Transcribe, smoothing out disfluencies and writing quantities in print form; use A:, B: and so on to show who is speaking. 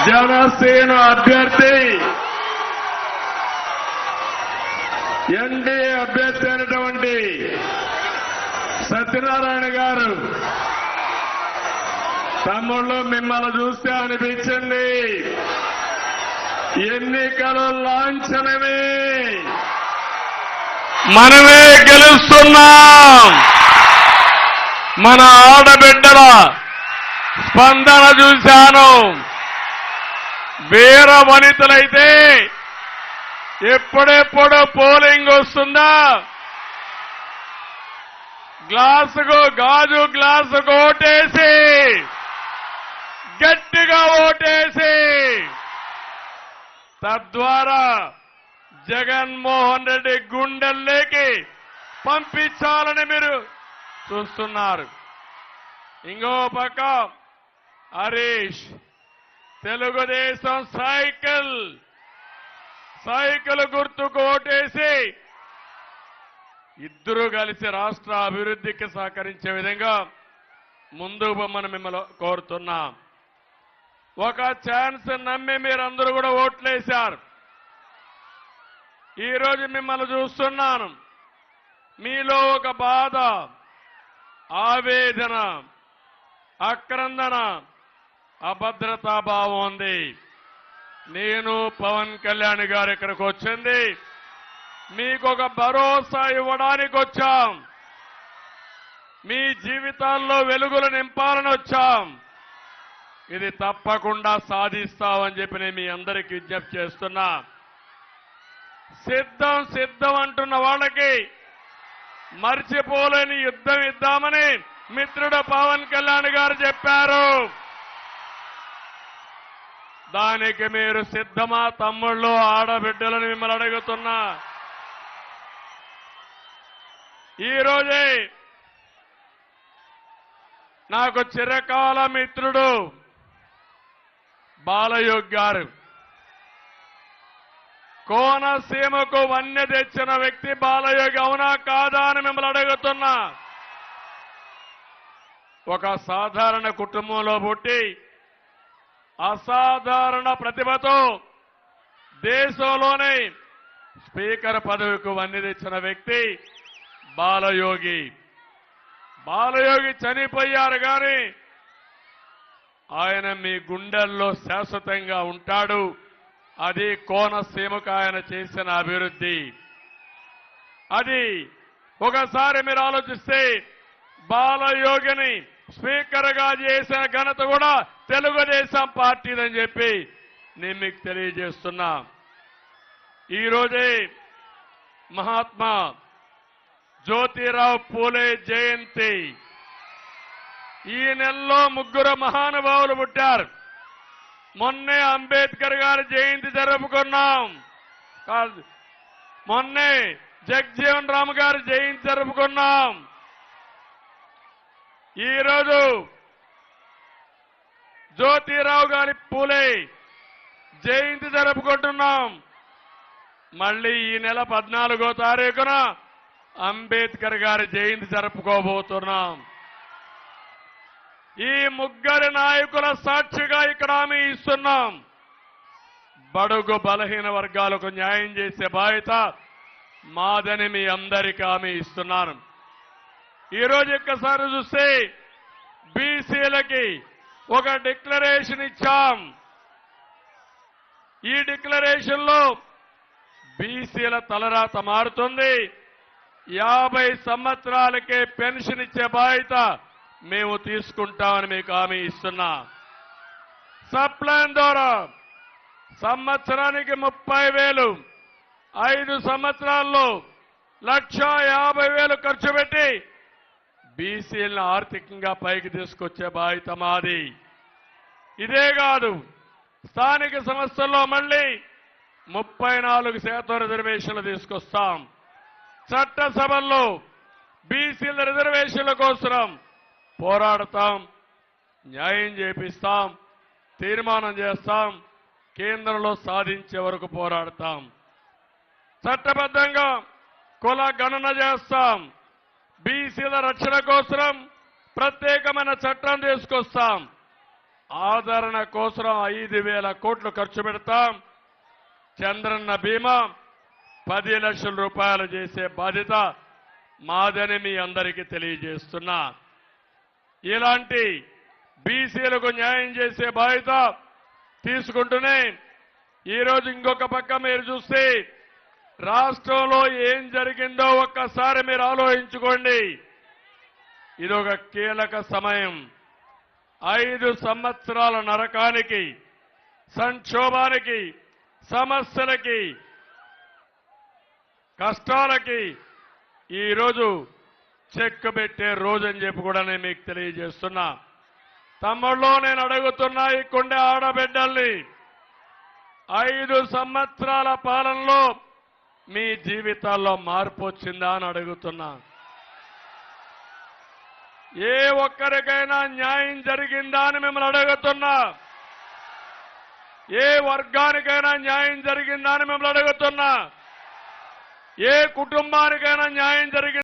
A: జనసేన అభ్యర్థి ఎన్డీఏ అభ్యర్థి అయినటువంటి సత్యనారాయణ గారు తమ్ముళ్ళు మిమ్మల్ని చూస్తే అనిపించింది ఎన్నికలు లాంఛనమే, మనమే గెలుస్తున్నాం. మన ఆడబిడ్డల స్పందన చూశాను. వీర వనితలైతే ఎప్పుడెప్పుడు పోలింగ్ వస్తుందా, గాజు గ్లాసుకు ఓటేసి గట్టిగా ఓటేసి తద్వారా జగన్మోహన్ రెడ్డి గుండెల్లోకి పంపించాలని మీరు చూస్తున్నారు. ఇంకో పక్క హరీష్ తెలుగుదేశం సైకిల్ గుర్తుకు ఓటేసి ఇద్దరూ కలిసి రాష్ట్ర అభివృద్ధికి సహకరించే విధంగా ముందుకు పొమ్మని మిమ్మల్ని కోరుతున్నాం. ఒక ఛాన్స్ నమ్మి మీరందరూ కూడా ఓట్లేశారు. ఈరోజు మిమ్మల్ని చూస్తున్నాను. మీలో ఒక బాధ, ఆవేదన, ఆక్రందన, అభద్రతాభావం ఉంది. నేను పవన్ కళ్యాణ్ గారు ఇక్కడికి వచ్చింది మీకు ఒక భరోసా ఇవ్వడానికి వచ్చాం. మీ జీవితాల్లో వెలుగులు నింపాలని వచ్చాం. ఇది తప్పకుండా సాధిస్తామని చెప్పి నేను మీ అందరికీ విజ్ఞప్తి చేస్తున్నా. సిద్ధం అంటున్న వాళ్ళకి మర్చిపోలేని యుద్ధం ఇద్దామని మిత్రుడు పవన్ కళ్యాణ్ గారు చెప్పారు. దానికి మీరు సిద్ధమా తమ్ముళ్ళు, ఆడబిడ్డలను మిమ్మల్ని అడుగుతున్నా. ఈరోజే నాకు చిరకాల మిత్రుడు బాలయోగి గారు, కోనసీమకు వన్య తెచ్చిన వ్యక్తి బాలయోగి, అవునా కాదా అని మిమ్మల్ని అడుగుతున్నా. ఒక సాధారణ కుటుంబంలో పుట్టి అసాధారణ ప్రతిభతో దేశంలోనే స్పీకర్ పదవికి వన్య తెచ్చిన వ్యక్తి బాలయోగి. చనిపోయారు కానీ ఆయన మీ గుండెల్లో శాశ్వతంగా ఉంటాడు. అది కోనసీమకు ఆయన చేసిన అభివృద్ధి. అది ఒకసారి మీరు ఆలోచిస్తే బాలయోగిని స్పీకర్గా చేసిన ఘనత కూడా తెలుగుదేశం పార్టీదని చెప్పి నేను మీకు తెలియజేస్తున్నా. ఈరోజే మహాత్మా జ్యోతిరావు పూలే జయంతి. ఈ నెలలో 3 మహానుభావులు పుట్టారు. మొన్నే అంబేద్కర్ గారి జయంతి జరుపుకున్నాం. మొన్నే జగజ్జీవన్ రామ్ గారి జయంతి జరుపుకున్నాం. ఈరోజు జ్యోతిరావు గారి పూలే జయంతి జరుపుకుంటున్నాం. మళ్ళీ ఈ నెల 14వ తారీఖున అంబేద్కర్ గారి జయంతి జరుపుకోబోతున్నాం. ఈ 3 నాయకుల సాక్షిగా ఇక్కడ హామీ ఇస్తున్నాం. బడుగు బలహీన వర్గాలకు న్యాయం చేసే బాధ్యత మాదని మీ అందరికీ హామీ ఇస్తున్నాను. ఈరోజు ఒక్కసారి చూస్తే బీసీలకి ఒక డిక్లరేషన్ ఇచ్చాం. ఈ డిక్లరేషన్ లో బీసీల తలరాత మారుతుంది. 50 సంవత్సరాలకే పెన్షన్ ఇచ్చే బాధ్యత మేము తీసుకుంటామని మీకు హామీ ఇస్తున్నా. సప్లాన్ ద్వారా సంవత్సరానికి 30,000, 5 సంవత్సరాల్లో 1,50,000 ఖర్చు పెట్టి బీసీలను ఆర్థికంగా పైకి తీసుకొచ్చే బాధ్యత మాది. ఇదే కాదు, స్థానిక సంస్థల్లో మళ్ళీ 34% రిజర్వేషన్లు తీసుకొస్తాం. చట్టసభల్లో బీసీల రిజర్వేషన్ల కోసం పోరాడతాం, న్యాయం చేపిస్తాం, తీర్మానం చేస్తాం, కేంద్రంలో సాధించే వరకు పోరాడతాం. చట్టబద్ధంగా కుల గణన చేస్తాం. బీసీల రక్షణ కోసం ప్రత్యేకమైన చట్టం తీసుకొస్తాం. ఆదరణ కోసం 5,000 కోట్లు ఖర్చు పెడతాం. చంద్రన్న బీమా 10 లక్షల రూపాయలు చేసే బాధ్యత మాదని మీ అందరికీ తెలియజేస్తున్నా. ఇలాంటి బీసీలకు న్యాయం చేసే బాధ్యత తీసుకుంటూనే ఈరోజు ఇంకొక పక్క మీరు చూస్తే రాష్ట్రంలో ఏం జరిగిందో ఒక్కసారి మీరు ఆలోచించుకోండి. ఇదొక కీలక సమయం. 5 సంవత్సరాల నరకానికి, సంక్షోభానికి, సమస్యలకి, కష్టాలకి ఈరోజు చెక్ పెట్టే రోజని చెప్పి కూడా నేను మీకు తెలియజేస్తున్నా. తమ్ముళ్ళు, నేను అడుగుతున్నా ఈ కొండ ఆడబిడ్డల్ని, 5 సంవత్సరాల పాలనలో మీ జీవితాల్లో మార్పు వచ్చిందా అని అడుగుతున్నా. ఏ ఒక్కరికైనా న్యాయం జరిగిందా అని మిమ్మల్ని అడుగుతున్నా. ఏ వర్గానికైనా న్యాయం జరిగిందా అని మిమ్మల్ని అడుగుతున్నా. ఏ కుటుంబానికైనా న్యాయం జరిగిందా